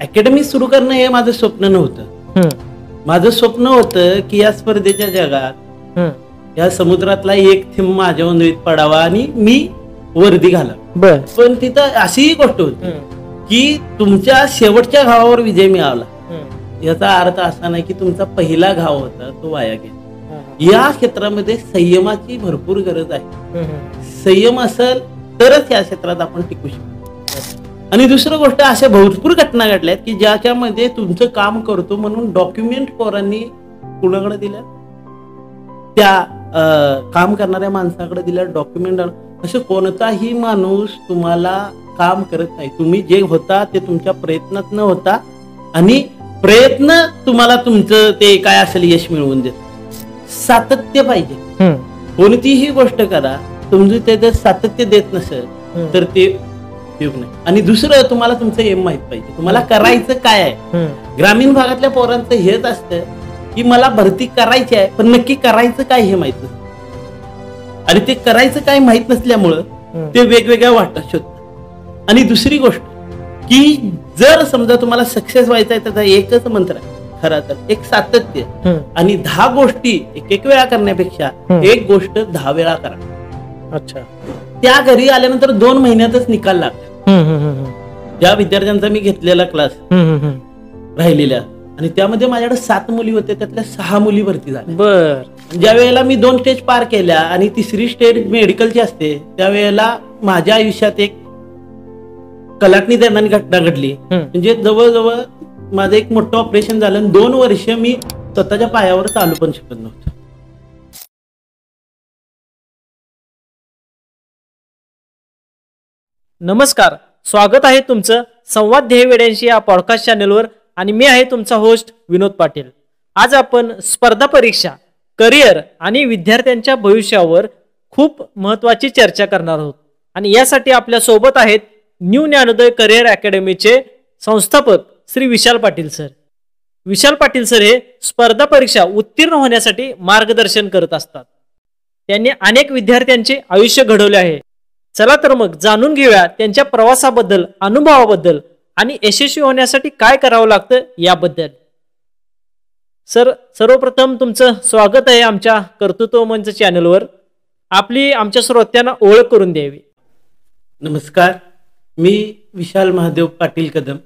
Academy सुरू करणं हे माझं स्वप्न नव्हतं. माझं स्वप्न होतं की या स्पर्धेच्या जगात या समुद्रातला एक थेंब माझ्या उंदरीत पडावा आणि मी वर्दी घालावा. पण तिथं अशीही गोष्ट होती की तुमच्या शेवटच्या घावावर विजय मिळाला याचा अर्थ असा नाही की तुमचा पहिला घाव होता तो वाया गेला. या क्षेत्रामध्ये संयमाची भरपूर गरज आहे. संयम असेल तरच या क्षेत्रात आपण टिकू शकतो. आणि दुसरी गोष्ट अशा भरपूर घटना घडल्यात की ज्याच्यामध्ये तुमचं काम करतो म्हणून डॉक्युमेंट पोरांनी कुणाकडे दिल्या, त्या काम करणाऱ्या माणसाकडे दिल्या डॉक्युमेंट. असं कोणताही माणूस तुम्हाला काम करत नाही. तुम्ही जे होता ते तुमच्या प्रयत्नात न होता आणि प्रयत्न तुम्हाला तुमचं ते काय असेल यश मिळवून देत. सातत्य पाहिजे. कोणतीही गोष्ट करा, तुमचं ते जर सातत्य देत नसेल तर ते उपयोग नाही. आणि दुसरं तुम्हाला तुमचं एम माहित पाहिजे, तुम्हाला करायचं काय आहे. ग्रामीण भागातल्या पोरांचं हेच असतं की मला भरती करायची आहे पण नक्की करायचं काय हे माहित नसतं. आणि ते करायचं काय माहित नसल्यामुळं ते वेगवेगळ्या वाटा शोधतात. आणि दुसरी गोष्ट की जर समजा तुम्हाला सक्सेस व्हायचं आहे त्याचा एकच मंत्र आहे खरं तर, एक सातत्य. आणि 10 गोष्टी एक वेळा करण्यापेक्षा एक गोष्ट 10 वेळा करा. अच्छा. त्या घरी आल्यानंतर 2 महिन्यातच निकाल लागला. ज्या विद्यार्थ्यांचा मी घेतलेला क्लास राहिलेल्या आणि त्यामध्ये माझ्याकडे 7 मुली होत्या, त्यातल्या 6 मुली भरती झाल्या. ज्या वेळेला मी 2 स्टेज पार केल्या आणि 3री स्टेज मेडिकलची असते त्यावेळेला माझ्या आयुष्यात एक कलाटणी देणारी घटना घडली. म्हणजे जवळजवळ माझं एक मोठं ऑपरेशन झालं. 2 वर्ष मी स्वतःच्या पायावर चालू पण शकत नव्हतो. नमस्कार, स्वागत आहे तुमचं संवाद ध्येयवेड्यांशी या पॉडकास्ट चॅनलवर आणि मी आहे तुमचा होस्ट विनोद पाटील. आज आपण स्पर्धा परीक्षा, करिअर आणि विद्यार्थ्यांच्या भविष्यावर खूप महत्वाची चर्चा करणार आहोत. आणि यासाठी आपल्या सोबत आहेत न्यू ज्ञानोदय करिअर अकॅडमीचे संस्थापक श्री विशाल पाटील सर. विशाल पाटील सर हे स्पर्धा परीक्षा उत्तीर्ण होण्यासाठी मार्गदर्शन करत असतात. त्यांनी अनेक विद्यार्थ्यांचे आयुष्य घडवले आहे. चला तर मग जाणून घेऊया त्यांच्या प्रवासाबद्दल, अनुभवाबद्दल आणि यशस्वी होण्यासाठी काय करावं लागतं याबद्दल. सर, सर्वप्रथम तुमचं स्वागत आहे आमच्या कर्तृत्व मंच चॅनलवर. आपली आमच्या श्रोत्यांना ओळख करून द्यावी. नमस्कार, मी विशाल महादेव पाटील कदम,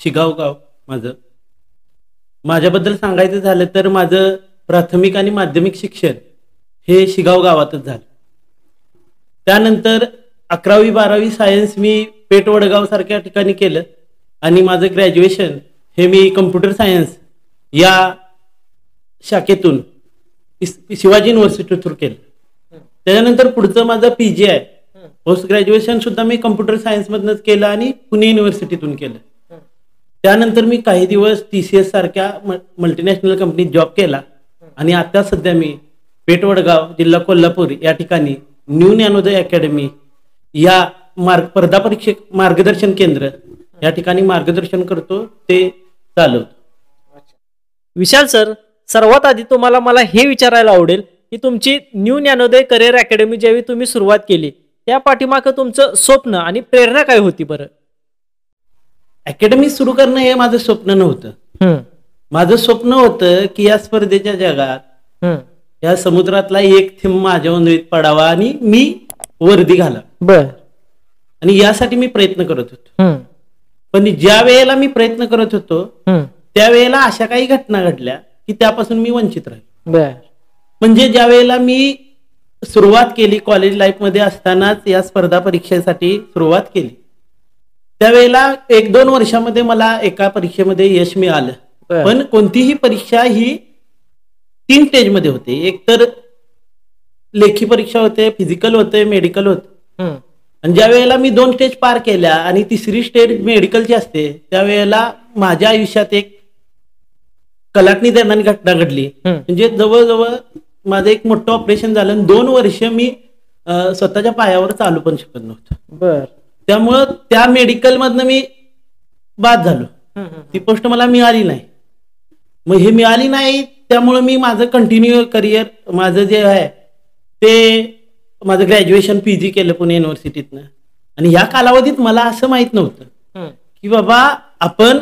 शिगाव गाव माझं. माझ्याबद्दल सांगायचं झालं तर माझं प्राथमिक आणि माध्यमिक शिक्षण हे शिगाव गावातच झालं. त्यानंतर 11वी 12वी सायन्स मी पेठ वडगाव सारख्या ठिकाणी केलं आणि माझं ग्रॅज्युएशन हे मी कम्प्युटर सायन्स या शाखेतून शिवाजी युनिव्हर्सिटी थ्रू केलं. त्याच्यानंतर पुढचं माझं PG आहे, पोस्ट ग्रॅज्युएशन सुद्धा मी कम्प्युटर सायन्स मधनच केलं आणि पुणे युनिव्हर्सिटीतून केलं. त्यानंतर मी काही दिवस TCS सारख्या मल्टीनॅशनल कंपनीत जॉब केला आणि आता सध्या मी पेठ वडगाव, जिल्हा कोल्हापूर या ठिकाणी न्यू ज्ञानोदय अकॅडमी या स्पर्धा परीक्षा मार्गदर्शन केंद्र या ठिकाणी मार्गदर्शन करतो, ते चालवतो. विशाल सर, सर्वात आधी तुम्हाला मला हे विचारायला आवडेल की तुमची न्यू ज्ञानोदय करिअर अकॅडमी ज्यावेळी तुम्ही सुरुवात केली त्या पाठीमागं तुमचं स्वप्न आणि प्रेरणा काय होती बरं? अकॅडमी सुरू करणं हे माझं स्वप्न नव्हतं. माझं स्वप्न होतं की या स्पर्धेच्या जगात या समुद्रातला एक थेंब माझ्या उंदरीत पडावा आणि मी वर्दी घालावा. आणि यासाठी मी प्रयत्न करत होतो. पण ज्या वेळेला मी प्रयत्न करत होतो त्यावेळेला अशा काही घटना घडल्या की त्यापासून मी वंचित राहिलो. म्हणजे ज्या वेळेला मी सुरुवात केली, कॉलेज लाईफ मध्ये असतानाच या स्पर्धा परीक्षेसाठी सुरुवात केली, त्यावेळेला 1-2 वर्षामध्ये मला एका परीक्षेमध्ये यश मिळालं. पण कोणतीही परीक्षा ही 3 स्टेजमध्ये होते. एक तर लेखी परीक्षा होते, फिजिकल होते, मेडिकल होते. आणि ज्या वेळेला मी 2 स्टेज पार केल्या आणि 3री स्टेज मेडिकलची असते त्यावेळेला माझ्या आयुष्यात एक कलाटणी देणारी घटना घडली. म्हणजे जवळजवळ माझं एक मोठं ऑपरेशन झालं. 2 वर्ष मी स्वतःच्या पायावर चालू पण शकत नव्हतो. त्यामुळं त्या मेडिकल मधनं मी बाद झालो. ती पोस्ट मला मिळाली नाही. मग हे मिळाली नाही त्यामुळे मी माझं कंटिन्यू करिअर माझं जे आहे ते माझं ग्रॅज्युएशन PG केलं पुणे युनिव्हर्सिटीतनं. आणि या कालावधीत मला असं माहित नव्हतं की बाबा आपण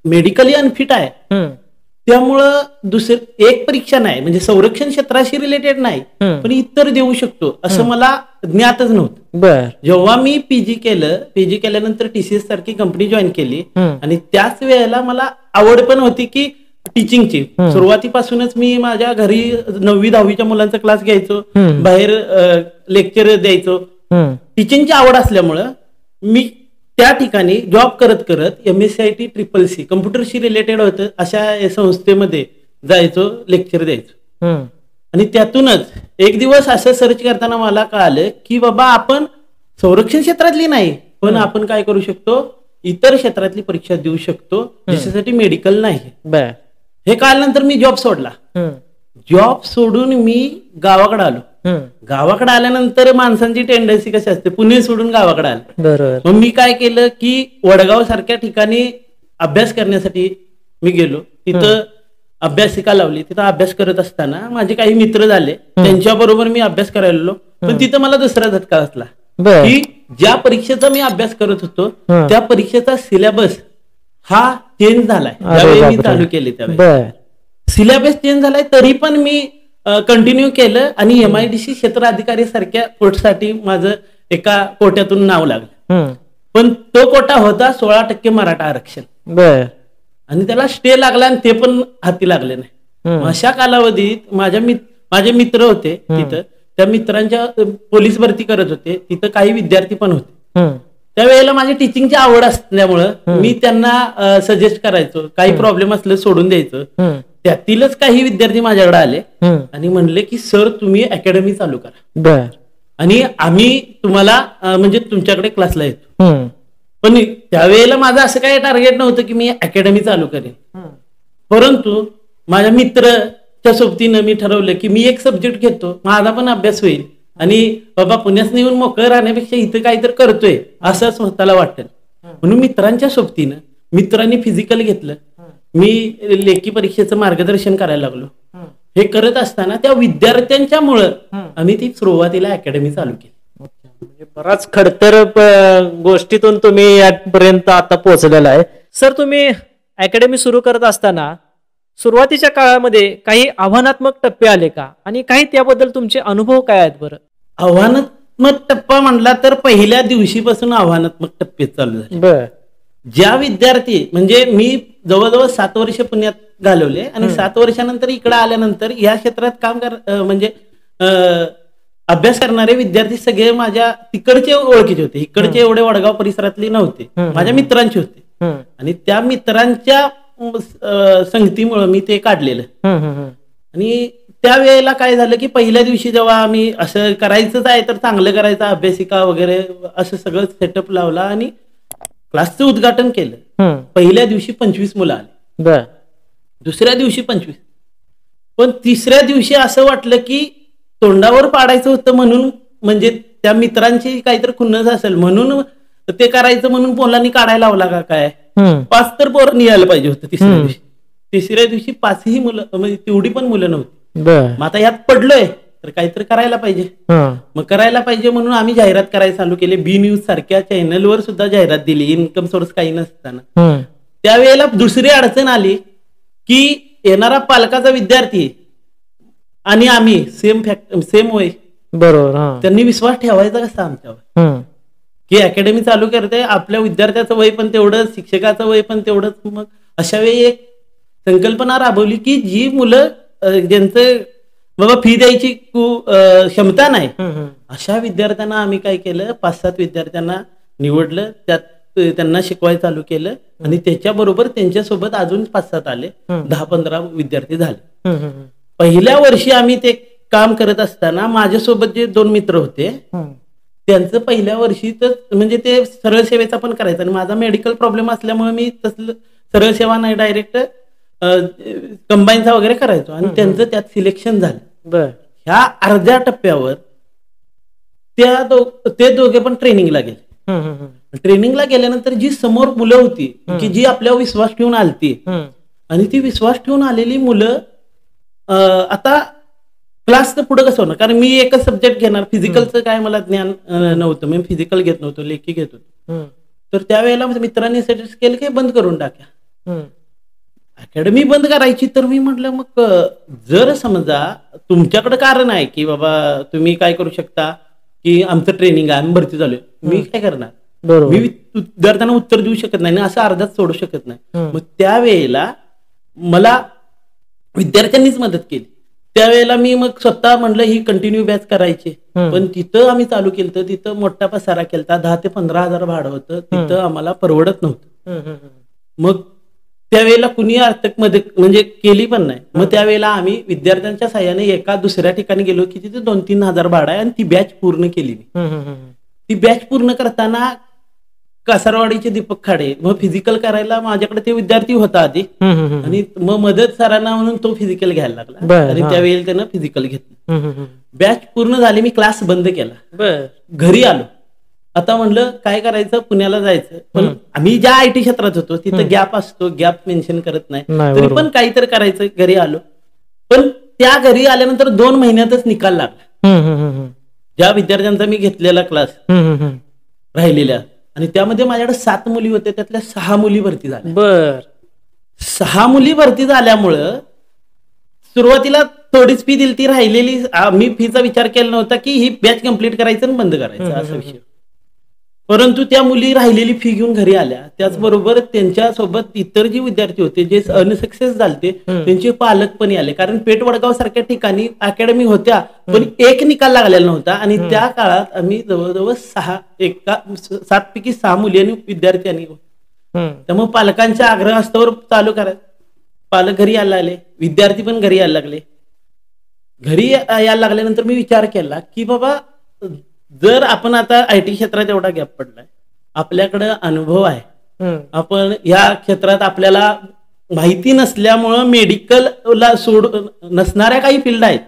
मेडिकली अनफिट आहे, त्यामुळं दुसरी एक परीक्षा नाही, म्हणजे संरक्षण क्षेत्राशी रिलेटेड नाही, पण इतर देऊ शकतो असं मला ज्ञातच नव्हतं. जेव्हा मी पीजी केल्यानंतर TCS सारखी कंपनी जॉईन केली आणि त्याच वेळेला मला आवड पण होती की टीचिंगची. सुरुवातीपासूनच मी माझ्या घरी 9वी 10वीच्या मुलांचा क्लास घ्यायचो, बाहेर लेक्चर द्यायचो. टीचिंगची आवड असल्यामुळं मी त्या ठिकाणी जॉब करत करत MSCIT CCC कम्प्युटरशी रिलेटेड होतं अशा संस्थेमध्ये जायचो, लेक्चर द्यायचो. आणि त्यातूनच एक दिवस असं सर्च करताना मला कळालं की बाबा आपण संरक्षण क्षेत्रातली नाही, पण आपण काय करू शकतो, इतर क्षेत्रातली परीक्षा देऊ शकतो ज्याच्यासाठी मेडिकल नाही. हे कळल्यानंतर मी जॉब सोडला. जॉब सोडून मी गावाकडे आलो. गावाकडे आल्यानंतर माणसांची टेंडन्सी कशी असते, पुणे सोडून गावाकडे आलं. मग मी काय केलं की वडगाव सारख्या ठिकाणी अभ्यास करण्यासाठी मी गेलो. तिथं अभ्यासिका लावली. तिथं अभ्यास करत असताना माझे काही मित्र झाले, त्यांच्याबरोबर मी अभ्यास करायला लागलो. पण तिथं मला दुसरा झटका बसला की ज्या परीक्षेचा मी अभ्यास करत होतो त्या परीक्षेचा सिलेबस हा चेंज झालाय. ज्यावेळी मी चालू केले त्यावेळी सिलेबस चेंज झालाय, तरी पण मी कंटिन्यू केलं आणि MIDC क्षेत्र अधिकारी सारख्या पोस्टसाठी माझं एका कोट्यातून नाव लागलं. पण तो कोटा होता 16% मराठा आरक्षण आणि त्याला स्टे लागला आणि ते पण हाती लागले नाही. अशा कालावधीत माझे मित्र होते तिथं, त्या मित्रांच्या पोलीस भरती करत होते, तिथं काही विद्यार्थी पण होते. त्यावेळेला माझी टीचिंगची आवड असल्यामुळं मी त्यांना सजेस्ट करायचो, काही प्रॉब्लेम असलं सोडून द्यायचं. त्यातीलच काही विद्यार्थी माझ्याकडे आले आणि म्हणले की सर तुम्ही अकॅडमी चालू करा आणि आम्ही तुम्हाला म्हणजे तुमच्याकडे क्लासला येतो. पण त्यावेळेला माझं असं काही टार्गेट नव्हतं की मी अकॅडमी चालू करेन, परंतु माझ्या मित्रच्या सोबतीनं मी ठरवलं की मी एक सब्जेक्ट घेतो, माझा पण अभ्यास होईल आणि बाबा पुण्यात येऊन मोकळं राहण्यापेक्षा इथं काहीतरी करतोय असं स्वतःला वाटेल. म्हणून मित्रांच्या सोबतीनं मित्रांनी फिजिकल घेतलं, मी लेखी परीक्षेचं मार्गदर्शन करायला लागलो. हे करत असताना त्या विद्यार्थ्यांच्या मुळे आम्ही ती सुरुवातीला अकॅडमी चालू केली. म्हणजे बराच खडतर गोष्टीतून तुम्ही यापर्यंत आता पोहोचलेला आहे. सर, तुम्ही अकॅडमी सुरू करत असताना सुरुवातीच्या काळामध्ये काही आव्हानात्मक टप्पे आले का, आणि काही त्याबद्दल तुमचे अनुभव काय आहेत बरं? आव्हानात्मक टप्पा म्हणला तर पहिल्या दिवशीपासून आव्हानात्मक टप्पे चालू झाले. ज्या विद्यार्थी म्हणजे मी जवळजवळ 7 वर्ष पुण्यात घालवले आणि 7 वर्षानंतर इकडे आल्यानंतर या क्षेत्रात काम म्हणजे अभ्यास करणारे विद्यार्थी सगळे माझ्या तिकडचे ओळखीचे होते. इकडचे एवढे वडगाव परिसरातले नव्हते, माझ्या मित्रांचे होते आणि त्या मित्रांच्या संगतीमुळे मी ते काढलेलं. आणि त्यावेळेला काय झालं की पहिल्या दिवशी जेव्हा आम्ही असं करायचंच आहे तर चांगलं करायचं, अभ्यासिका वगैरे असं सगळं सेटअप लावला आणि क्लासचं उद्घाटन केलं. पहिल्या दिवशी 25 मुलं आली, दुसऱ्या दिवशी 25, पण तिसऱ्या दिवशी असं वाटलं की तोंडावर पाडायचं होतं म्हणून, म्हणजे त्या मित्रांची काहीतरी खुन्नस असेल म्हणून ते करायचं म्हणून पोलांनी काढायला लावला का काय. 5 तर पोरांनी यायला पाहिजे होतं तिसऱ्या दिवशी 5ही मुलं, म्हणजे तेवढी पण मुलं नव्हती. मग आता यात पडलोय तर काहीतरी करायला पाहिजे. मग करायला पाहिजे म्हणून आम्ही जाहिरात करायला चालू केले. बी न्यूज सारख्या चॅनलवर सुद्धा जाहिरात दिली, इन्कम सोर्स काही नसताना. त्यावेळेला दुसरी अडचण आली की येणारा पालकाचा विद्यार्थी आणि आम्ही सेम वय, बरोबर, त्यांनी विश्वास ठेवायचा कसा आमच्यावर की अकॅडमी चालू करते, आपल्या विद्यार्थ्याचं वय पण तेवढंच, शिक्षकाचं वय पण तेवढंच. मग अशा वेळी एक संकल्पना राबवली की जी मुलं ज्यांचं बाबा फी द्यायची क्षमता नाही अशा विद्यार्थ्यांना आम्ही काय केलं, 5-7 विद्यार्थ्यांना निवडलं, त्यात त्यांना शिकवायला चालू केलं आणि त्याच्याबरोबर त्यांच्यासोबत अजून 5-7 आले, 10-15 विद्यार्थी झाले. पहिल्या वर्षी आम्ही ते काम करत असताना माझ्यासोबत जे 2 मित्र होते त्यांचं पहिल्या वर्षी तर म्हणजे ते सरळ सेवेचा पण करायचं आणि माझा मेडिकल प्रॉब्लेम असल्यामुळे मी तसलं सरळ सेवा नाही, डायरेक्ट कंबाईनचा वगैरे करायचो आणि त्यांचं त्यात सिलेक्शन झालं. ह्या अर्ध्या टप्प्यावर ते दोघे पण ट्रेनिंगला गेले. ट्रेनिंगला गेल्यानंतर जी समोर मुलं होती की जी आपल्यावर विश्वास ठेवून आलती आणि ती विश्वास ठेवून आलेली मुलं आता क्लासचं पुढे कसं होणार, कारण मी एकच सब्जेक्ट घेणार, फिजिकलचं काय मला ज्ञान नव्हतं, मी फिजिकल घेत नव्हतो, लेखी घेत होतो. तर त्यावेळेला मित्रांनी सजेस्ट केलं की बंद करून टाका, अकॅडमी बंद करायची. तर मी म्हटलं मग जर समजा तुमच्याकडे कारण आहे की बाबा तुम्ही काय करू शकता की आमचं ट्रेनिंग आहे, आम्ही भरती झालोय, मी काय करणार, मी विद्यार्थ्यांना उत्तर देऊ शकत नाही ना, असं अर्धाच सोडू शकत नाही. मग त्यावेळेला मला विद्यार्थ्यांनीच मदत केली. त्यावेळेला मी मग स्वतः म्हणलं ही कंटिन्यू बॅच करायची. पण तिथं आम्ही चालू केलं तर तिथं मोठा पसारा केलता, 10 ते 15,000 भाडं होतं, तिथं आम्हाला परवडत नव्हतं. मग त्यावेळेला कुणी आर्थिक मदत म्हणजे केली पण नाही. मग त्यावेळेला आम्ही विद्यार्थ्यांच्या साह्याने एका दुसऱ्या ठिकाणी गेलो की तिथे 2-3 हजार भाडं आहे आणि ती बॅच पूर्ण केली मी. ती बॅच पूर्ण करताना कासारवाडीचे दीपक खाडे, मग फिजिकल करायला माझ्याकडे ते विद्यार्थी होता आधी, आणि मग मदत सरांना म्हणून तो फिजिकल घ्यायला लागला आणि त्यावेळेला त्यानं फिजिकल घेतलं. बॅच पूर्ण झाली, मी क्लास बंद केला, घरी आलो. आता म्हणलं काय करायचं, पुण्याला जायचं. पण आम्ही ज्या आयटी क्षेत्रात होतो तिथं गॅप असतो, गॅप मेन्शन करत नाही, तरी पण काहीतरी करायचं. घरी आलो, पण त्या घरी आल्यानंतर 2 महिन्यातच निकाल लागला. ज्या विद्यार्थ्यांचा मी घेतलेला क्लास राहिलेल्या, आणि त्यामध्ये माझ्याकडे 7 मुली होत्या, त्यातल्या 6 मुली भरती झाल्या. 6 मुली भरती झाल्यामुळं सुरुवातीला थोडीच फी दिली, ती राहिलेली मी फीचा विचार केला नव्हता की ही बॅच कंप्लीट करायचं आणि बंद करायचं असा विषय. परंतु त्या मुली राहिलेली फी घेऊन घरी आल्या. त्याचबरोबर त्यांच्यासोबत इतर जे विद्यार्थी होते जे अनसक्सेस झाले त्यांचे पालक पण आले, कारण पेठ वडगाव सारख्या ठिकाणी अकॅडमी होत्या पण एक निकाल लागलेला नव्हता. आणि त्या काळात आम्ही जवळजवळ 7 पैकी 6 मुली आणि विद्यार्थ्यांनी, त्यामुळे पालकांच्या आग्रहास्तवर चालू करायचं. पालक घरी यायला लागले, विद्यार्थी पण घरी यायला लागले. घरी यायला लागल्यानंतर मी विचार केला की बाबा जर आपण आता आयटी क्षेत्रात एवढा गॅप पडलाय, आपल्याकडे अनुभव आहे, आपण या क्षेत्रात आपल्याला माहिती नसल्यामुळं मेडिकलला नसणाऱ्या काही फील्ड आहेत,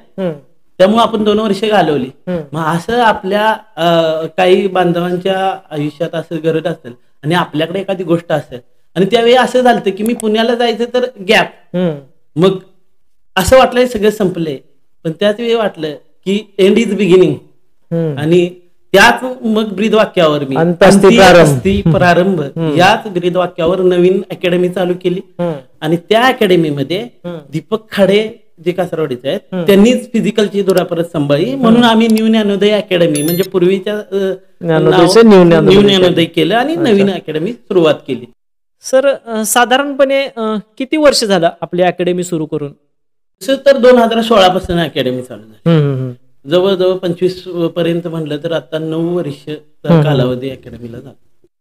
त्यामुळे आपण 2 वर्ष घालवली. मग असं आपल्या काही बांधवांच्या आयुष्यात असं गरज असेल आणि आपल्याकडे एखादी गोष्ट असेल, आणि त्यावेळी असं झालं की मी पुण्याला जायचं तर गॅप, मग असं वाटलंय सगळं संपलंय. पण त्याच वेळी वाटलं की एंड इज बिगिनिंग, आणि त्याच मग ब्रीद वाक्यावर मी प्रारंभ याच ब्रीद वाक्यावर नवीन अकॅडमी चालू केली. आणि त्या अकॅडमीमध्ये दीपक खाडे जे कासारवाडीचे आहेत त्यांनीच फिजिकलची दुरापरत सांभाळली, म्हणून आम्ही न्यू ज्ञानोदय अकॅडमी म्हणजे पूर्वीच्या न्यू ज्ञानोदय केलं आणि नवीन अकॅडमी सुरुवात केली. सर साधारणपणे किती वर्ष झालं आपली अकॅडमी सुरू करून? तर 2016 पासून अकॅडमी चालू झाली. जवळजवळ 25 पर्यंत म्हणलं तर आता 9 वर्ष कालावधी अकॅडमीला झाला.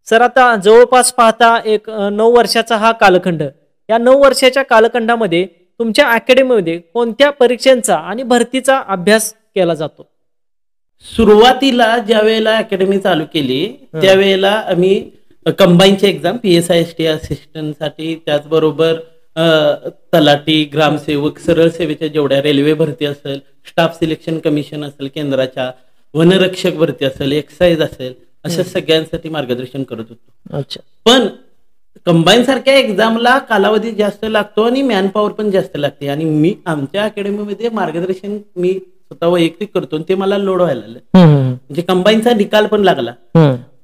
सर आता जवळपास पाहता एक 9 वर्षाचा हा कालखंड, या 9 वर्षाच्या कालखंडामध्ये तुमच्या अकॅडमीमध्ये कोणत्या परीक्षांचा आणि भरतीचा अभ्यास केला जातो? सुरुवातीला ज्या वेळेला अकॅडमी चालू केली त्यावेळेला आम्ही कंबाईनची एक्झाम PSI-ST असिस्टंट साठी, त्याचबरोबर तलाठी, ग्रामसेवक, सरळ सेवेच्या जेवढ्या रेल्वे भरती असेल, स्टाफ सिलेक्शन कमिशन असेल केंद्राच्या, वनरक्षक भरती असेल, एक्साईज असेल, अशा सगळ्यांसाठी मार्गदर्शन करत होतो. पण कंबाईन सारख्या एक्झामला कालावधी जास्त लागतो आणि मॅनपॉवर पण जास्त लागते, आणि मी आमच्या अकॅडमीमध्ये मार्गदर्शन मी स्वतः वैयक्तिक करतो आणि ते मला लोड व्हायला लागलं. म्हणजे कंबाईनचा निकाल पण लागला.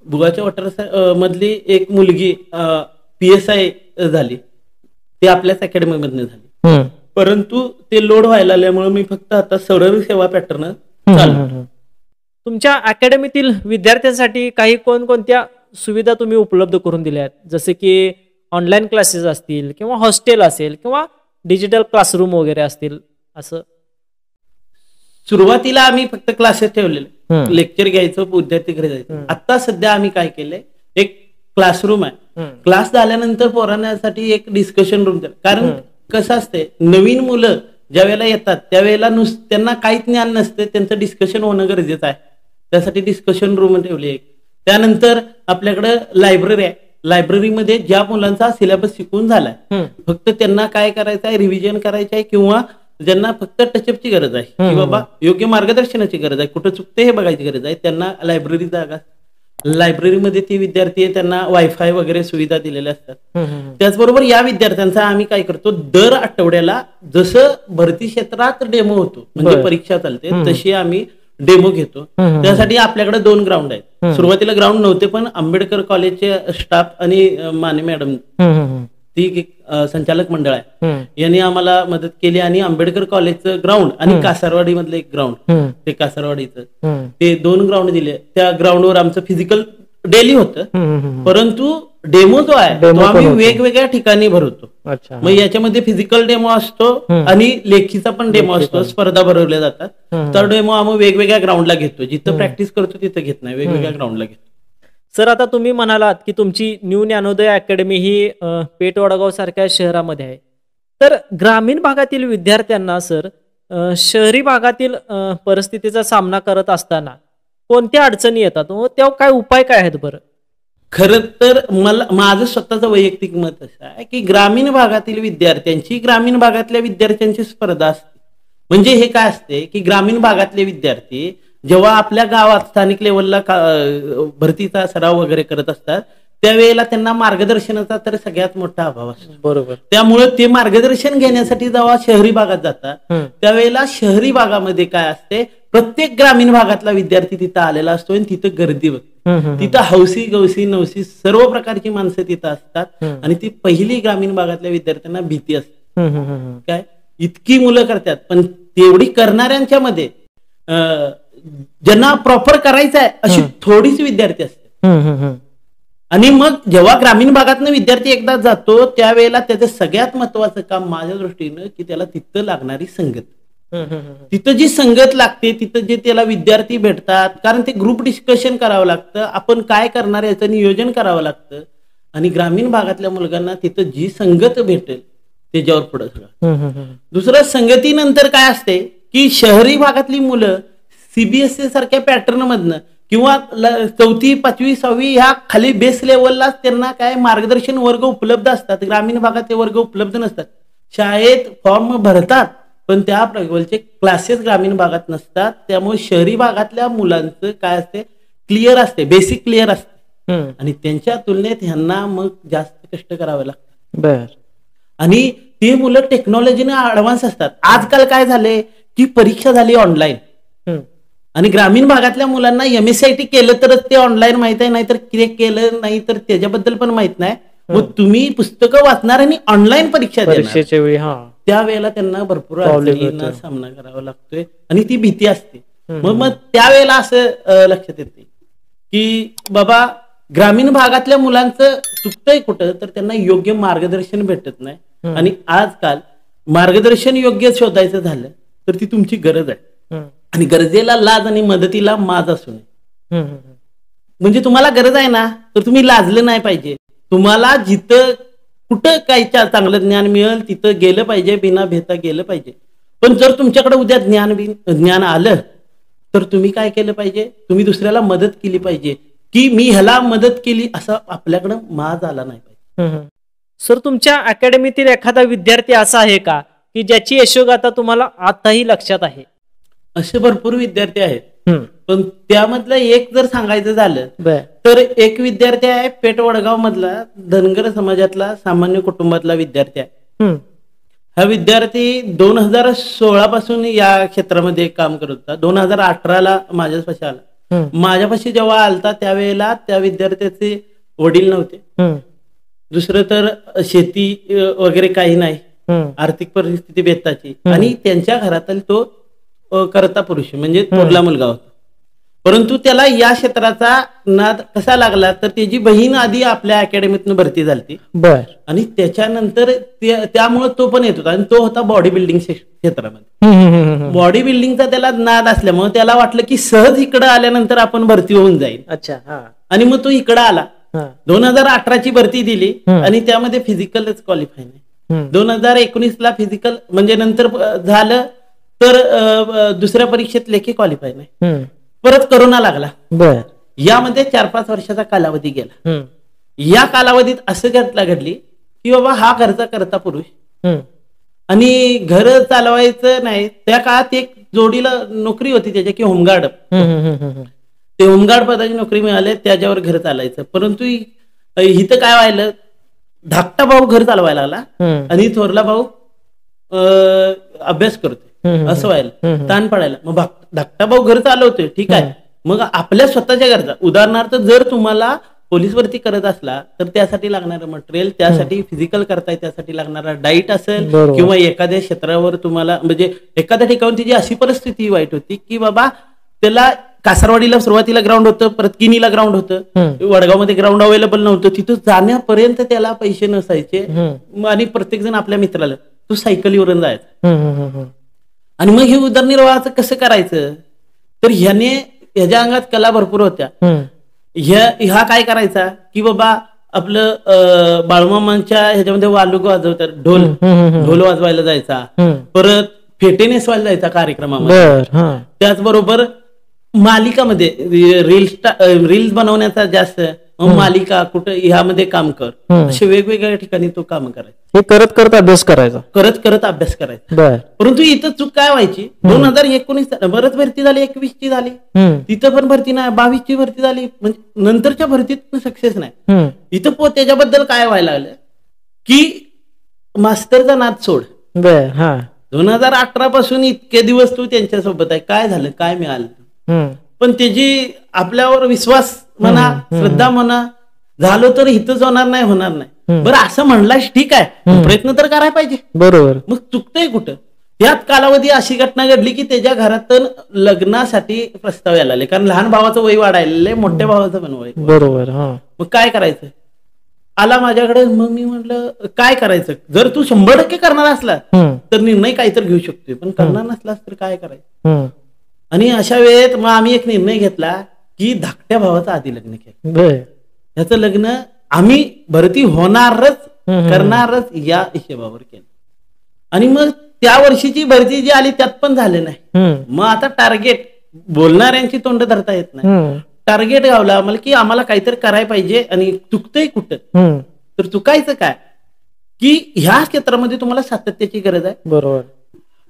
बुगाच्या वॉटर मधली एक मुलगी PSI झाली, ते आपल्याच अकॅडमी मधनं झाली, परंतु ते लोड व्हायला आल्यामुळे मी फक्त आता सरळ सेवा पॅटर्न चालू. तुमच्या अकॅडमीतील विद्यार्थ्यांसाठी काही कोणकोणत्या सुविधा तुम्ही उपलब्ध करून दिल्या आहेत, जसे की ऑनलाईन क्लासेस असतील किंवा हॉस्टेल असेल किंवा डिजिटल क्लासरूम वगैरे असतील? असं सुरुवातीला आम्ही फक्त क्लासेस ठेवलेले, लेक्चर घ्यायचं, विद्यार्थी घरी जायचं. आता सध्या आम्ही काय केलंय, एक क्लासरूम आहे, क्लास झाल्यानंतर पोरांसाठी एक डिस्कशन रूम, कारण कसं असते नवीन मुलं ज्या वेळेला येतात त्यावेळेला त्यांना काहीच ज्ञान नसते, त्यांचं डिस्कशन होणं गरजेचं आहे, त्यासाठी डिस्कशन रूम ठेवली. त्यानंतर आपल्याकडे लायब्ररी आहे, लायब्ररीमध्ये ज्या मुलांचा सिलेबस शिकून झालाय फक्त त्यांना काय करायचं आहे, रिव्हिजन करायचं आहे, किंवा ज्यांना फक्त टचअपची गरज आहे की बाबा योग्य मार्गदर्शनाची गरज आहे, कुठं चुकते हे बघायची गरज आहे, त्यांना लायब्ररी जागा, लायब्ररीमध्ये ती विद्यार्थी आहे त्यांना वायफाय वगैरे सुविधा दिलेल्या असतात. त्याचबरोबर या विद्यार्थ्यांचा आम्ही काय करतो, दर आठवड्याला जसं भरती क्षेत्रात डेमो होतो म्हणजे परीक्षा चालते तशी आम्ही डेमो घेतो. त्यासाठी आपल्याकडे 2 ग्राउंड आहेत. सुरुवातीला ग्राउंड नव्हते, पण आंबेडकर कॉलेजचे स्टाफ आणि माने मॅडम ती संचालक मंडळ आहे, यांनी आम्हाला मदत केली आणि आंबेडकर कॉलेजचं ग्राउंड आणि कासारवाडी मधलं एक ग्राउंड, ते कासारवाडीचं, ते 2 ग्राउंड दिले. त्या ग्राउंडवर आमचं फिजिकल डेली होतं, परंतु डेमो जो आहे तो आम्ही वेगवेगळ्या ठिकाणी भरवतो. मग याच्यामध्ये फिजिकल डेमो असतो आणि लेखीचा पण डेमो असतो. स्पर्धा भरवल्या जातात. तर डेमो आम्ही वेगवेगळ्या ग्राउंडला घेतो. जिथं प्रॅक्टिस करतो तिथं घेत नाही, वेगवेगळ्या ग्राउंडला घेतो. सर, आता तुम्ही म्हणालात की तुमची न्यू ज्ञानोदय अकॅडमी ही पेठ वडगाव सारख्या शहरामध्ये आहे. तर ग्रामीण भागातील विद्यार्थ्यांना सर शहरी भागातील परिस्थितीचा सामना करत असताना कोणत्या अडचणी येतात, तेव्हा काय उपाय काय आहेत बरं? खरं तर माझं स्वतःचं वैयक्तिक मत असं आहे की ग्रामीण भागातील विद्यार्थ्यांची ग्रामीण भागातल्या विद्यार्थ्यांची स्पर्धा असते. म्हणजे हे काय असते की ग्रामीण भागातले विद्यार्थी जेव्हा आपल्या गावात स्थानिक लेवलला भरतीचा सराव वगैरे करत असतात, त्यावेळेला त्यांना मार्गदर्शनाचा तर सगळ्यात मोठा अभाव असतो. बरोबर. त्यामुळे ते मार्गदर्शन घेण्यासाठी जेव्हा शहरी भागात जातात, त्यावेळेला शहरी भागामध्ये काय असते, प्रत्येक ग्रामीण भागातला विद्यार्थी तिथं आलेला असतो आणि तिथं गर्दी होते. तिथं हौसी गवसी नवसी सर्व प्रकारची माणसं तिथं असतात आणि ती पहिली ग्रामीण भागातल्या विद्यार्थ्यांना भीती असते. काय इतकी मुलं करतात, पण तेवढी करणाऱ्यांच्या मध्ये ज्यांना प्रॉपर करायचं आहे अशी थोडीच विद्यार्थी असते. आणि मग जेव्हा ग्रामीण भागातनं विद्यार्थी एकदा जातो, त्यावेळेला त्याचं सगळ्यात महत्वाचं काम माझ्या दृष्टीनं की त्याला तिथं लागणारी संगत, तिथं जी संगत लागते, तिथं जे त्याला विद्यार्थी भेटतात, कारण ते ग्रुप डिस्कशन करावं लागतं, आपण काय करणार याचं नियोजन करावं लागतं. आणि ग्रामीण भागातल्या मुलांना तिथं जी संगत भेटेल त्याच्यावर पुढे सगळं. दुसरं संगतीनंतर काय असते की शहरी भागातली मुलं सीबीएसई सारख्या पॅटर्न मधनं किंवा 4वी 5वी 6वी ह्या खाली बेस लेवलला त्यांना काय मार्गदर्शन वर्ग उपलब्ध असतात. ग्रामीण भागात ते वर्ग उपलब्ध नसतात. शाळेत फॉर्म भरतात, पण त्या लेवलचे क्लासेस ग्रामीण भागात नसतात. त्यामुळे शहरी भागातल्या मुलांचं काय असते, क्लिअर असते, बेसिक क्लिअर असते आणि त्यांच्या तुलनेत ह्यांना मग जास्त कष्ट करावे लागतात. आणि ते मुलं टेक्नॉलॉजीने ऍडव्हान्स असतात. आजकाल काय झाले की परीक्षा झाली ऑनलाईन आणि ग्रामीण भागातल्या मुलांना MSCIT केलं तरच ते ऑनलाईन माहित आहे, नाहीतर केलं नाही तर त्याच्याबद्दल पण माहित नाही. मग तुम्ही पुस्तकं वाचणार आणि ऑनलाईन परीक्षा परीक्षेच्या वेळी त्यावेळेला त्यांना भरपूर अडचणींना सामना करावा लागतोय आणि ती भीती असते. मग त्यावेळेला असं लक्षात येते की बाबा ग्रामीण भागातल्या मुलांचं चुकतंय कुठं, तर त्यांना योग्य मार्गदर्शन भेटत नाही. आणि आजकाल मार्गदर्शन योग्य शोधायचं झालं तर ती तुमची गरज आहे आणि गरजेला लाज आणि मदतीला माज असू नये. म्हणजे तुम्हाला गरज आहे ना, तर तुम्ही लाजलं नाही पाहिजे. तुम्हाला जिथं कुठं काही चांगलं ज्ञान मिळेल तिथं गेलं पाहिजे, बिना भेता गेलं पाहिजे. पण जर तुमच्याकडे उद्या ज्ञान आलं तर तुम्ही काय केलं पाहिजे, तुम्ही दुसऱ्याला मदत केली पाहिजे की मी ह्याला मदत केली असं आपल्याकडं माज आला नाही पाहिजे. सर, तुमच्या अकॅडमीतील एखादा विद्यार्थी असा आहे का की ज्याची यशोगाथा तुम्हाला आताही लक्षात आहे? असे भरपूर विद्यार्थी आहेत, पण त्यामधलं एक जर सांगायचं झालं तर एक विद्यार्थी आहे पेठ वडगाव मधला, धनगर समाजातला, सामान्य कुटुंबातला विद्यार्थी आहे. हा विद्यार्थी 2016 पासून या क्षेत्रामध्ये काम करत होता. 2018ला माझ्यापाशी आला. माझ्यापाशी जेव्हा आलता त्यावेळेला त्या विद्यार्थ्याचे वडील नव्हते, दुसरं तर शेती वगैरे काही नाही, आर्थिक परिस्थिती बेताची, आणि त्यांच्या घरातील तो करता पुरुष म्हणजे थोरला मुलगा होता. परंतु त्याला या क्षेत्राचा नाद कसा लागला तर त्याची बहीण आधी आपल्या अकॅडमीतून भरती झाली आणि त्याच्यानंतर त्यामुळे तो पण येत होता आणि तो होता बॉडी बिल्डिंग क्षेत्रामध्ये. बॉडी बिल्डिंगचा त्याला नाद असल्यामुळे त्याला वाटलं की सहज इकडे आल्यानंतर आपण भरती होऊन जाईल. आणि मग तो इकडे आला. 2018ची भरती दिली आणि त्यामध्ये फिजिकलच क्वालिफाय नाही. 2019ला फिजिकल म्हणजे नंतर झालं तर दुसऱ्या परीक्षेत लेखी क्वालिफाय नाही. परत करोना लागला. यामध्ये 4-5 वर्षाचा कालावधी गेला. या कालावधीत असं घडली की बाबा हा घरचा करता पुरुष आणि घर चालवायचं नाही. त्या काळात एक जोडीला नोकरी होती त्याच्या की होमगार्ड, ते होमगार्ड पदाची नोकरी मिळाली, त्याच्यावर घर चालायचं. परंतु इथं काय व्हायला, धाकटा भाऊ घर चालवायला लागला आणि थोरला भाऊ अभ्यास करतोय. असं व्हायला, ताण पडायला. मग धाकटा भाऊ घर चालवतोय, ठीक आहे, मग आपल्या स्वतःच्या गरजा, उदाहरणार्थ जर तुम्हाला पोलीस भरती करत असला तर त्यासाठी लागणारं मटेरियल, त्यासाठी फिजिकल करताय त्यासाठी लागणारा डाईट असेल, किंवा एखाद्या क्षेत्रावर तुम्हाला म्हणजे एखाद्या ठिकाणी तिची अशी परिस्थिती वाईट होती की बाबा त्याला कासारवाडीला सुरुवातीला ग्राउंड होतं, परत किनीला ग्राउंड होतं, वडगावमध्ये ग्राउंड अवेलेबल नव्हतं, तिथं जाण्यापर्यंत त्याला पैसे नसायचे, आणि प्रत्येक जण आपल्या मित्राला तू सायकलीवरून जायचं. आणि मग हे उदरनिर्वाहाचं कसं करायचं, तर ह्याच्या अंगात कला भरपूर होत्या. ह्या काय करायचा की बाबा आपलं बाळूमामांच्या ह्याच्यामध्ये वालुक वाजवतात, ढोल वाजवायला जायचा, परत फेटे नेसवायला जायचा कार्यक्रमामध्ये, त्याचबरोबर मालिकामध्ये रील्स बनवण्याचा जास्त, मालिका कुठं ह्यामध्ये काम कर, असे वेगवेगळ्या ठिकाणी तो काम करायचा. हे करत करत अभ्यास करायचा, करत अभ्यास करायचा. परंतु इथं चूक काय व्हायची, 2019 बरंच भरती झाली, 21 ची झाली, तिथं पण भरती नाही, 22 ची भरती झाली, म्हणजे नंतरच्या भरतीत सक्सेस नाही. इथं त्याच्याबद्दल काय व्हायला लागलं की मास्तरचा नाद सोड. 2018 पासून इतके दिवस तू त्यांच्यासोबत आहे, काय झालं, काय मिळालं, पण त्याची आपल्यावर विश्वास म्हणा, श्रद्धा म्हणा, झालो तर हितच होणार नाही. बरं असं म्हणलास ठीक आहे, प्रयत्न तर करायला पाहिजे. बरोबर. मग चुकतंय कुठं. यात कालावधी अशी घटना घडली की त्याच्या घरातून लग्नासाठी प्रस्ताव यायला आले, कारण लहान भावाचं वय वाढायला, मोठ्या भावाचं पण वय. बरोबर. मग काय करायचं आला माझ्याकडे. मग मी म्हटलं काय करायचं, जर तू 100% करणार असला तर निर्णय काहीतरी घेऊ शकतोय, पण करणार नसलास तर काय करायचं. आणि अशा वेळेत मग आम्ही एक निर्णय घेतला की धाकट्या भावाचं आधी लग्न केलं. याचं लग्न आम्ही भरती होणारच करणारच या हिशेबावर केलं. आणि मग त्या वर्षीची भरती जी आली त्यात पण झाले नाही. मग आता टार्गेट बोलणाऱ्यांची तोंड धरता येत नाही. टार्गेट गावला आम्हाला की आम्हाला काहीतरी करायला पाहिजे, आणि चुकतंय कुठं, तर चुकायचं काय की ह्या क्षेत्रामध्ये तुम्हाला सातत्याची गरज आहे. बरोबर.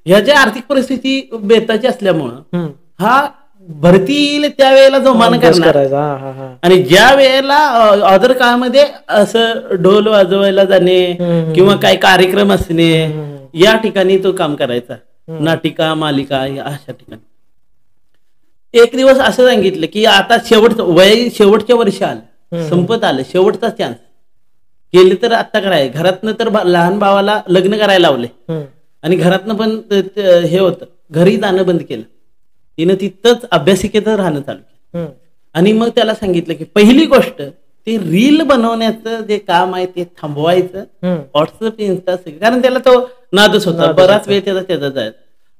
ह्याची आर्थिक परिस्थिती बेताची असल्यामुळं हा भरती येईल त्यावेळेला जोमान करणार, आणि ज्या वेळेला अदर काळामध्ये असं ढोल वाजवायला जाणे किंवा काही कार्यक्रम असणे या ठिकाणी तो काम करायचा, नाटिका मालिका अशा ठिकाणी. एक दिवस असं सांगितलं की आता शेवटच्या वर्षी आलं, संपत आलं, शेवटचा चान्स, केले तर आता करायचं. घरातनं तर लहान भावाला लग्न करायला लावले, आणि घरातनं पण हे होतं, घरी जाणं बंद केलं. तिनं तिथंच अभ्यासिकेतच राहणं चालू केलं. आणि मग त्याला सांगितलं की पहिली गोष्ट ते रील बनवण्याचं जे काम आहे ते थांबवायचं, व्हॉट्सअप इंस्टा, कारण त्याला तो नादच होता, बराच वेळ त्याचा जायचा,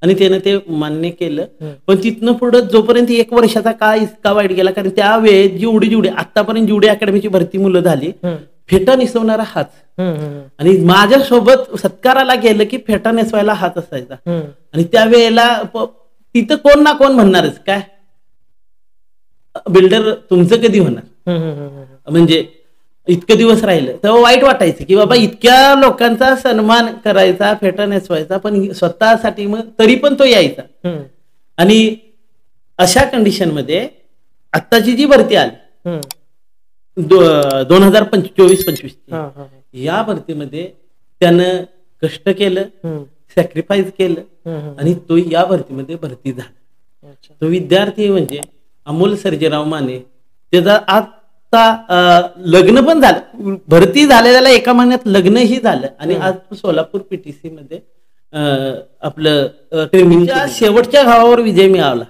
आणि त्यानं ते मान्य केलं. पण तिथनं पुढं जोपर्यंत 1 वर्षाचा काळ इतका वाईट गेला, कारण त्या वेळेत जेवढी आतापर्यंत जेवढी अकॅडमीची भरती मुलं झाली, फेटा नेसवणारा हाच, आणि माझ्यासोबत सत्काराला गेलं की फेटा नेसवायला हाच असायचा. आणि त्यावेळेला तिथं कोण ना कोण म्हणणारच काय बिल्डर तुमचं कधी होणार, म्हणजे इतके दिवस राहिलं तेव्हा वाईट वाटायचं की बाबा इतक्या लोकांचा सन्मान करायचा, फेटा नेसवायचा, पण स्वतःसाठी मग तरी पण तो यायचा. आणि अशा कंडिशन मध्ये आत्ताची जी भरती आली 2024-25 या भरतीमध्ये त्यानं कष्ट केलं, सॅक्रिफाईस केलं, आणि तो या भरतीमध्ये भरती झाला. तो विद्यार्थी म्हणजे अमोल सर्जेराव माने, त्याचा आता लग्न पण झालं, भरती झालेल्या 1 महिन्यात लग्नही झालं, आणि आज सोलापूर पीटीसी मध्ये आपलं ट्रेनिंगच्या शेवटच्या घावावर विजय मिळवला.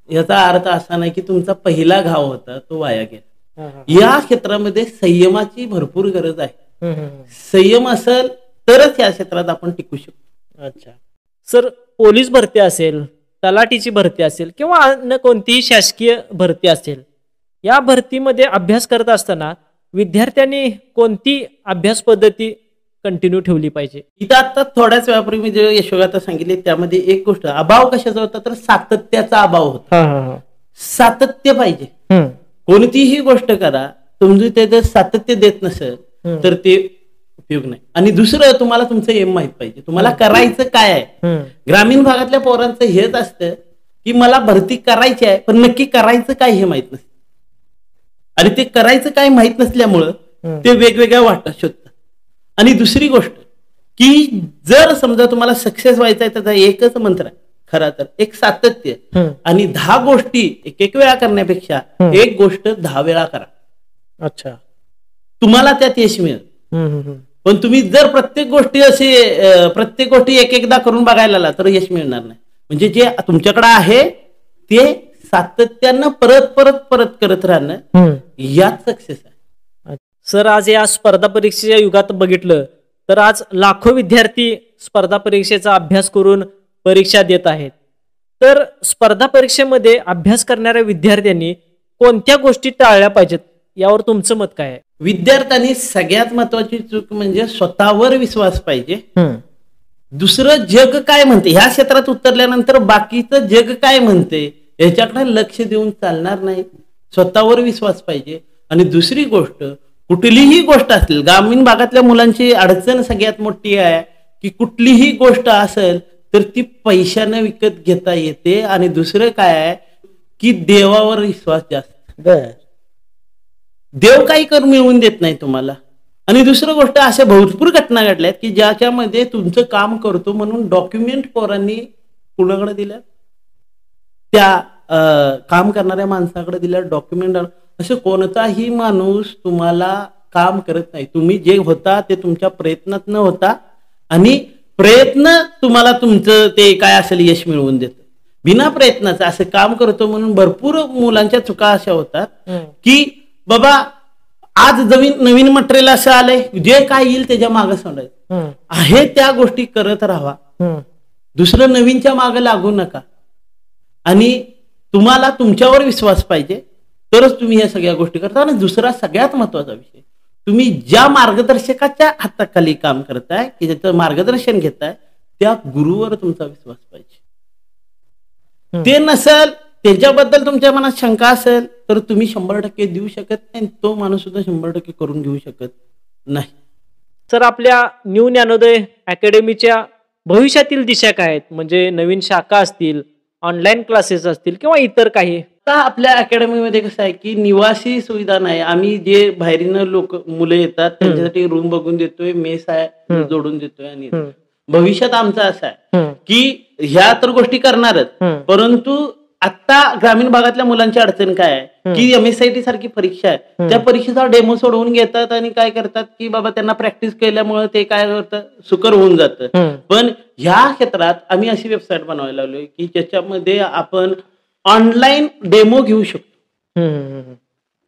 याचा अर्थ असा नाही की तुमचा पहिला घाव होता तो वाया गेला. या क्षेत्रामध्ये संयमाची भरपूर गरज आहे. संयम असेल तरच या क्षेत्रात आपण टिकू शकतो. अच्छा सर, पोलीस भरती असेल, तलाठीची भरती असेल, किंवा अन्य कोणतीही शासकीय भरती असेल, या भरतीमध्ये अभ्यास करत असताना विद्यार्थ्यांनी कोणती अभ्यास पद्धती कंटिन्यू ठेवली पाहिजे? इथं आता थोड्याच वेळापूर्वी जे यशोगाथा सांगितले त्यामध्ये एक गोष्ट, अभाव कशाचा होता तर सातत्याचा अभाव होता. सातत्य पाहिजे. कोणतीही गोष्ट करा, तुमचं ते सातत्य देत नसेल तर ते उपयोग नाही. आणि दुसरं, तुम्हाला तुमचं एम माहित पाहिजे, तुम्हाला करायचं काय आहे. ग्रामीण भागातल्या पोरांचं हेच असतं की मला भरती करायची आहे, पण नक्की करायचं काय हे माहित नसतं, आणि ते करायचं काय माहित नसल्यामुळं ते वेगवेगळ्या वाटा शोधतात. आणि दुसरी गोष्ट की जर समजा तुम्हाला सक्सेस व्हायचा आहे त्याचा एकच मंत्र आहे खरा तर, एक सातत्य. आणि 10 गोष्टी एक वेळा करण्यापेक्षा एक गोष्ट 10 वेळा करा. अच्छा. तुम्हाला त्यात यश मिळेल. पण तुम्ही जर प्रत्येक गोष्टी एकदा करून बघायला आला तर यश मिळणार नाही. म्हणजे जे तुमच्याकडे आहे ते सातत्यानं परत करत राहणं यात सक्सेस आहे. सर, आज या स्पर्धा परीक्षेच्या युगात बघितलं तर आज लाखो विद्यार्थी स्पर्धा परीक्षेचा अभ्यास करून परीक्षा देत आहेत. तर स्पर्धा परीक्षेमध्ये अभ्यास करणाऱ्या विद्यार्थ्यांनी कोणत्या गोष्टी टाळल्या पाहिजेत यावर तुमचं मत काय आहे? विद्यार्थ्यांनी सगळ्यात महत्वाची चूक म्हणजे स्वतःवर विश्वास पाहिजे. दुसरं जग काय म्हणते ह्या क्षेत्रात उतरल्यानंतर बाकीचं जग काय म्हणते याच्याकडे लक्ष देऊन चालणार नाही. स्वतःवर विश्वास पाहिजे. आणि दुसरी गोष्ट, कुठलीही गोष्ट असेल, ग्रामीण भागातल्या मुलांची अडचण सगळ्यात मोठी आहे की कुठलीही गोष्ट असेल तर ती पैशाने विकत घेता येते. आणि दुसरं काय आहे की देवावर विश्वास जास्त. देव काही करून मिळवून देत नाही तुम्हाला. आणि दुसरं गोष्ट, अशा भरपूर घटना घडल्यात की ज्याच्यामध्ये तुमचं काम करतो म्हणून डॉक्युमेंट पोरांनी कुणाकडे दिल्या, त्या काम करणाऱ्या माणसाकडे दिल्या डॉक्युमेंट. असं कोणताही माणूस तुम्हाला काम करत नाही. तुम्ही जे होता ते तुमच्या प्रयत्नात न होता आणि प्रयत्न तुम्हाला तुमचं ते काय असेल यश मिळवून देतं. बिना प्रयत्नाचं असं काम करतो म्हणून भरपूर मुलांच्या चुका अशा होतात की बाबा आज नवीन मटेरियल असं आलंय, जे काय येईल त्याच्या मागे सोडायचं आहे, त्या गोष्टी करत राहा. दुसरं नवीनच्या मागे लागू नका. आणि तुम्हाला तुमच्यावर विश्वास पाहिजे तरच तुम्ही या सगळ्या गोष्टी करता. आणि दुसरा सगळ्यात महत्वाचा विषय, तुम्ही ज्या मार्गदर्शकाच्या हाताखाली काम करताय की ज्याचं मार्गदर्शन घेताय त्या गुरुवर तुमचा विश्वास पाहिजे. ते नसेल, त्याच्याबद्दल तुमच्या मनात शंका असेल तर तुम्ही 100% देऊ शकत नाही. तो माणूस सुद्धा 100% करून घेऊ शकत नाही. सर, आपल्या न्यू ज्ञानोदय अकॅडमीच्या भविष्यातील दिशा काय आहेत? म्हणजे नवीन शाखा असतील, ऑनलाईन क्लासेस असतील किंवा इतर काही? आता आपल्या अकॅडमीमध्ये कसं आहे की निवासी सुविधा नाही. आम्ही जे बाहेरीनं मुलं येतात त्यांच्यासाठी रूम बघून देतोय, मेस आहे जोडून देतोय. आणि भविष्यात आमचं असं आहे की ह्या तर गोष्टी करणारच, परंतु आता ग्रामीण भागातल्या मुलांची अडचण काय आहे की MSIT सारखी परीक्षा आहे, त्या परीक्षेचा डेमो सोडवून घेतात आणि काय करतात की बाबा त्यांना प्रॅक्टिस केल्यामुळे ते काय करतं सुकर होऊन जातं. पण ह्या क्षेत्रात आम्ही अशी वेबसाईट बनवायला लावलोय की ज्याच्यामध्ये आपण ऑनलाईन डेमो घेऊ शकतो.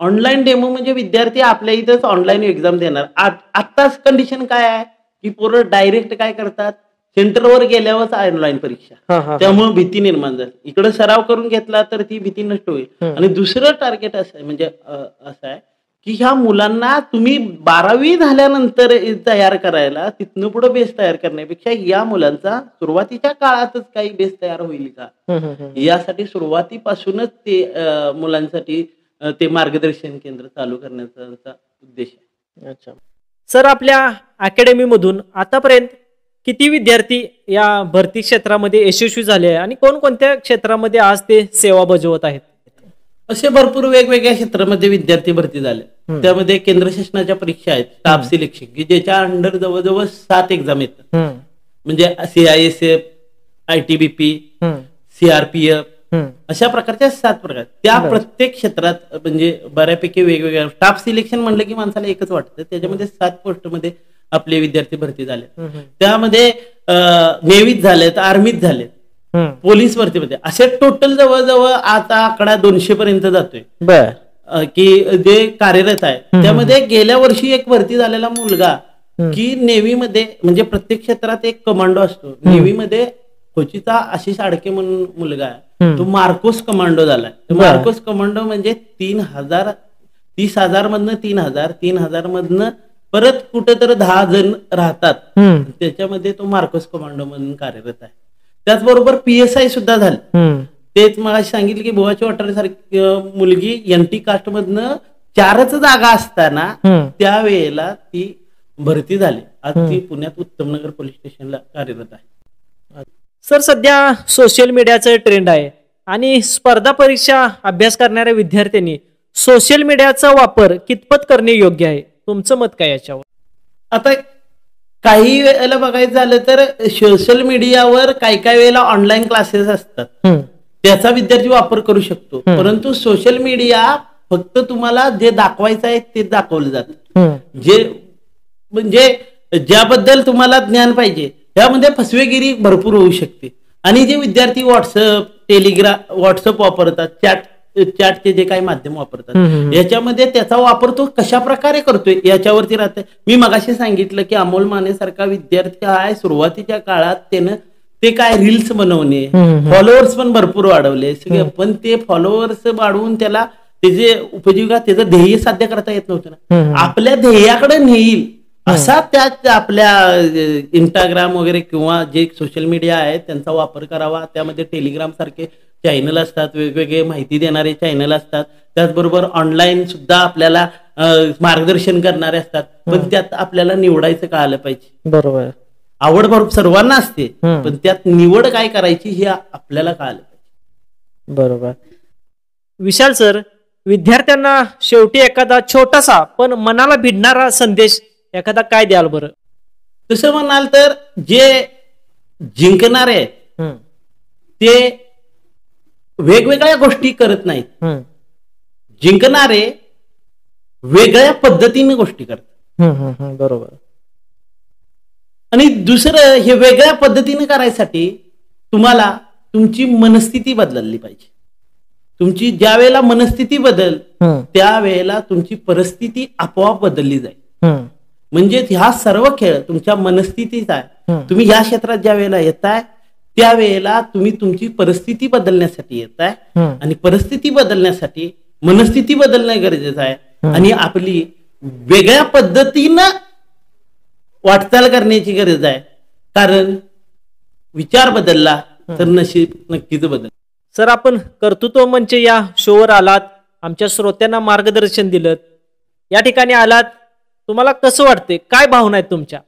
ऑनलाईन डेमो म्हणजे विद्यार्थी आपल्या इथंच ऑनलाईन एक्झाम देणार. आत्ताच कंडिशन काय आहे की पोरं डायरेक्ट काय करतात, सेंटरवर गेल्यावरच ऑनलाईन परीक्षा, त्यामुळे भीती निर्माण झाली. इकडे सराव करून घेतला तर ती भीती नष्ट होईल. आणि दुसरं टार्गेट असं आहे, म्हणजे असं आहे की ह्या मुलांना तुम्ही 12वी झाल्यानंतर तयार करायला, तिथनं पुढे बेस तयार करण्यापेक्षा या मुलांचा सुरुवातीच्या काळातच काही बेस तयार होईल का यासाठी सुरुवातीपासूनच ते मुलांसाठी ते मार्गदर्शन केंद्र चालू करण्याचा उद्देश आहे. अच्छा सर, आपल्या अकॅडमी मधून आतापर्यंत किती विद्यार्थी या भरती क्षेत्रामध्ये यशस्वी झाले आहे आणि कोणकोणत्या क्षेत्रामध्ये आज ते सेवा बजावत आहेत? असे भरपूर वेगवेगळ्या क्षेत्रामध्ये विद्यार्थी भरती झाले. त्यामध्ये केंद्र शासनाच्या परीक्षा आहेत, स्टाफ सिलेक्शन, की ज्याच्या अंडर जवळजवळ 7 एक्झाम येतात. म्हणजे CISF, ITBP, CRPF अशा प्रकारच्या 7 प्रकार. त्या प्रत्येक क्षेत्रात म्हणजे बऱ्यापैकी वेगवेगळ्या. स्टाफ सिलेक्शन म्हणलं की माणसाला एकच वाटतं, त्याच्यामध्ये 7 पोस्टमध्ये आपले विद्यार्थी भरती झाले. त्यामध्ये नेव्हीत झालेत, आर्मीत झालेत, पोलीस भरतीमध्ये, असे टोटल जवळजवळ आता आकडा 200 पर्यंत जातोय की जे कार्यरत आहे. त्यामध्ये गेल्या वर्षी एक भरती झालेला मुलगा की नेव्हीमध्ये, म्हणजे प्रत्येक क्षेत्रात एक कमांडो असतो, नेव्हीमध्ये कोचीचा आशिष आडके म्हणून मुलगा आहे, तो मार्कोस कमांडो झालाय. मार्कोस कमांडो म्हणजे 30,000 मधनं 3,000 मधनं परत कुठेतरी 10 जण राहतात, त्याच्यामध्ये तो मार्कोस कमांडो म्हणून कार्यरत आहे. त्याचबरोबर PSI सुद्धा झालं. तेच मला सांगितलं की बुवाची वाटार सारखी मुलगी NT कास्ट मधनं 4च जागा असताना त्यावेळेला ती भरती झाली. आज ती पुण्यात उत्तमनगर पोलीस स्टेशनला कार्यरत आहे. सर, सध्या सोशल मीडियाचं ट्रेंड आहे आणि स्पर्धा परीक्षा अभ्यास करणाऱ्या विद्यार्थ्यांनी सोशल मीडियाचा वापर कितपत करणे योग्य आहे? तुमचं मत काय याच्यावर? आता काही वेळेला बघायचं झालं तर सोशल मीडियावर काही वेळेला ऑनलाईन क्लासेस असतात, त्याचा विद्यार्थी वापर करू शकतो. परंतु सोशल मीडिया फक्त तुम्हाला जे दाखवायचं आहे ते दाखवलं जातं. जे म्हणजे ज्याबद्दल तुम्हाला ज्ञान पाहिजे त्यामध्ये फसवेगिरी भरपूर होऊ शकते. आणि जे विद्यार्थी व्हॉट्सअप वापरतात, चॅटचे जे काही माध्यम वापरतात, याच्यामध्ये त्याचा वापर तो कशा प्रकारे करतोय याच्यावरती राहते. मी मगाशी सांगितलं की अमोल माने सारखा विद्यार्थी आहे, सुरुवातीच्या काळात त्यानं ते काय रील्स बनवणे, फॉलोअर्स पण भरपूर वाढवले, पण ते फॉलोअर्स वाढवून त्याला त्याचे उपजीविका त्याचं ध्येय साध्य करता येत नव्हतं ना. आपल्या ध्येयाकडे नेईल असा त्या आपल्या इंस्टाग्राम वगैरे किंवा जे सोशल मीडिया आहे त्यांचा वापर करावा. त्यामध्ये टेलिग्राम सारखे चॅनल असतात, वेगवेगळे माहिती देणारे चॅनल असतात, त्याचबरोबर ऑनलाईन सुद्धा आपल्याला मार्गदर्शन करणारे असतात. पण त्यात आपल्याला निवडायचं कळालं पाहिजे. बरोबर. आवड बरोबर सर्वांना असते, पण त्यात निवड काय करायची हे आपल्याला कळालं पाहिजे. बरोबर. विशाल सर, विद्यार्थ्यांना शेवटी एखादा छोटासा पण मनाला भिडणारा संदेश एखादा काय द्याल बरं? तसं म्हणाल तर जे जिंकणारे ते वेगवेगळ्या गोष्टी करत नाहीत, जिंकणारे वेगळ्या पद्धतीने गोष्टी करतात. बरोबर. आणि दुसरं हे वेगळ्या पद्धतीने करायसाठी तुम्हाला तुमची मनस्थिती बदलली पाहिजे. तुमची ज्या वेळेला मनस्थिती बदल त्यावेळेला तुमची परिस्थिती आपोआप बदलली जाईल. म्हणजे ह्या सर्व खेळ तुमच्या मनस्थितीचा आहे. तुम्ही या क्षेत्रात ज्या वेळेला येताय त्यावेळेला तुम्ही तुमची परिस्थिती बदलण्यासाठी येताय, आणि परिस्थिती बदलण्यासाठी मनस्थिती बदलणं गरजेचं आहे. आणि आपली वेगळ्या पद्धतीनं वाटचाल करण्याची गरज आहे, कारण विचार बदलला तर नशीब नक्कीच बदल. सर, आपण कर्तृत्व मंच या शोवर आलात, आमच्या श्रोत्यांना मार्गदर्शन दिलं, या ठिकाणी आलात, तुम्हाला कसं वाटते, काय भावना आहेत तुमच्या?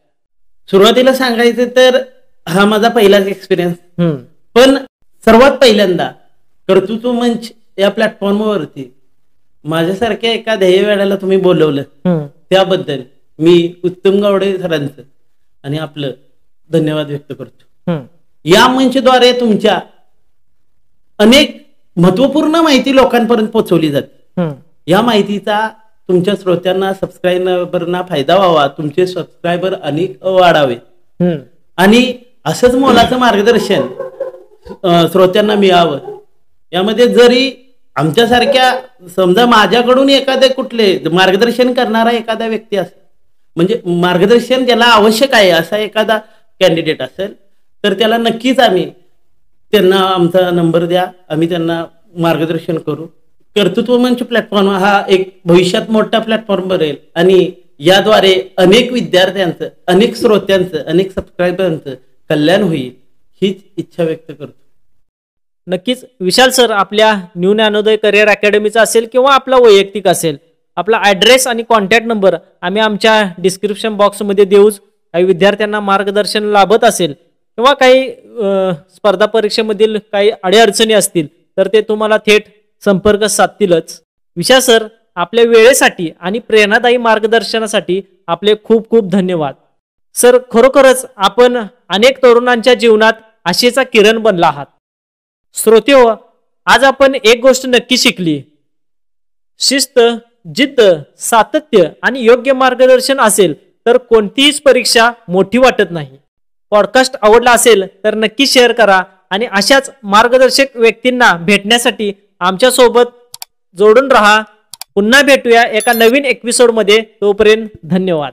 सुरुवातीला सांगायचं तर हा माझा पहिलाच एक्सपिरियन्स, पण सर्वात पहिल्यांदा कर्तृत्व मंच या प्लॅटफॉर्मवरती माझ्यासारख्या एका ध्येयवेड्याला तुम्ही बोलवलं त्याबद्दल मी उत्तम गावडे सरांचं आणि आपलं धन्यवाद व्यक्त करतो. या मंचद्वारे तुमच्या अनेक महत्वपूर्ण माहिती लोकांपर्यंत पोहोचवली जाते. या माहितीचा तुमच्या श्रोत्यांना, सबस्क्रायबरना फायदा व्हावा, तुमचे सबस्क्रायबर अनेक वाढावे, आणि असंच मोलाचं मार्गदर्शन श्रोत्यांना मिळावं. यामध्ये जरी आमच्यासारख्या समजा माझ्याकडून एखादे कुठले मार्गदर्शन करणारा एखादा व्यक्ती असेल, म्हणजे मार्गदर्शन ज्याला आवश्यक आहे असा एखादा कॅन्डिडेट असेल, तर त्याला नक्कीच आम्ही त्यांना आमचा नंबर द्या, आम्ही त्यांना मार्गदर्शन करू. कर्तृत्व मंच प्लॅटफॉर्म हा एक भविष्यात मोठा प्लॅटफॉर्म बनेल, आणि याद्वारे अनेक विद्यार्थ्यांचं, अनेक श्रोत्यांचं, अनेक सबस्क्रायबरांचं कल्याण होईल हीच इच्छा व्यक्त करतो. नक्कीच विशाल सर, आपल्या न्यू ज्ञानोदय करिअर अकॅडमीचा असेल किंवा आपला वैयक्तिक असेल, आपला ॲड्रेस आणि कॉन्टॅक्ट नंबर आम्ही आमच्या डिस्क्रिप्शन बॉक्समध्ये देऊच. काही विद्यार्थ्यांना मार्गदर्शन लाभत असेल किंवा काही स्पर्धा परीक्षेमधील काही अडीअडचणी असतील तर ते तुम्हाला थेट संपर्क साधतीलच. विशाल सर, आपल्या वेळेसाठी आणि प्रेरणादायी मार्गदर्शनासाठी आपले खूप खूप धन्यवाद. सर, खरोखरच आपण अनेक तरुणांच्या जीवनात आशेचा किरण बनला आहात. श्रोतेहो, आज आपण एक गोष्ट नक्की शिकली, शिस्त, जिद्द, सातत्य आणि योग्य मार्गदर्शन असेल तर कोणतीच परीक्षा मोठी वाटत नाही. पॉडकास्ट आवडला असेल तर नक्की शेअर करा, आणि अशाच मार्गदर्शक व्यक्तींना भेटण्यासाठी आमच्या सोबत जोडून राहा. पुन्हा भेटूया एका नवीन एपिसोडमध्ये. तोपर्यंत धन्यवाद.